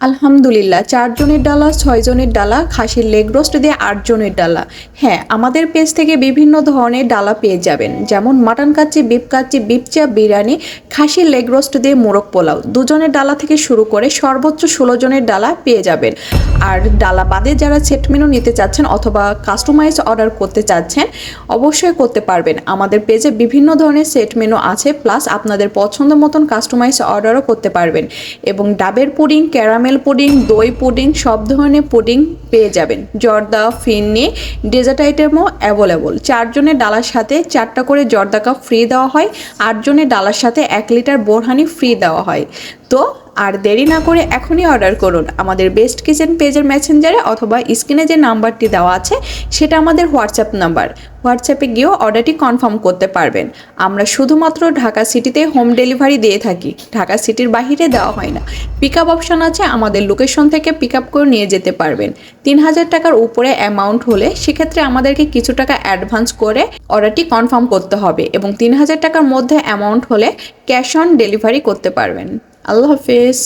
আলহামদুলিল্লাহ, 4 জনের ডালা, 6 জনের ডালা, খাসির লেগ রোস্ট দিয়ে 8 জনের ডালা। হ্যাঁ, আমাদের পেজ থেকে বিভিন্ন ধরনের ডালা পেয়ে যাবেন, যেমন মাটন কাচ্চি, বিফ চাপ, বিরিয়ানি, খাসির লেগ রোস্ট দিয়ে মোরগ পোলাও। 2 জনের ডালা থেকে শুরু করে সর্বোচ্চ 16 জনের ডালা পেয়ে যাবেন। আর ডালা বাদে যারা সেট মেনু নিতে চাচ্ছেন অথবা কাস্টমাইজ অর্ডার করতে চাচ্ছেন, অবশ্যই করতে পারবেন। আমাদের পেজে বিভিন্ন ধরনের সেট মেনু আছে, প্লাস আপনাদের পছন্দ মতন কাস্টমাইজ অর্ডারও করতে পারবেন। এবং ডাবের পুডিং, ক্যারামেল পুডিং, দই পুডিং, সব ধরনের পুডিং পেয়ে যাবেন। জর্দা, ফিরনি, ডেজার্ট আইটেমও অ্যাভেলেবল। 4 জনের ডালার সাথে 4টা করে জর্দা কাপ ফ্রি দেওয়া হয়। 8 জনের ডালার সাথে 1 লিটার বোরহানি ফ্রি দেওয়া হয়। তো আর দেরি না করে এখনই অর্ডার করুন আমাদের বেস্ট কিচেন পেজের মেসেঞ্জারে, অথবা স্ক্রিনে যে নাম্বারটি দেওয়া আছে সেটা আমাদের হোয়াটসঅ্যাপ নাম্বার। হোয়াটসঅ্যাপে গিয়েও অর্ডারটি কনফার্ম করতে পারবেন। আমরা শুধুমাত্র ঢাকা সিটিতে হোম ডেলিভারি দিয়ে থাকি, ঢাকা সিটির বাহিরে দেওয়া হয় না। পিক আপ অপশান আছে, আমাদের লোকেশন থেকে পিক আপ করে নিয়ে যেতে পারবেন। 3000 টাকার উপরে অ্যামাউন্ট হলে সেক্ষেত্রে আমাদেরকে কিছু টাকা অ্যাডভান্স করে অর্ডারটি কনফার্ম করতে হবে, এবং 3000 টাকার মধ্যে অ্যামাউন্ট হলে ক্যাশ অন ডেলিভারি করতে পারবেন। আল্লাহ হাফেজ।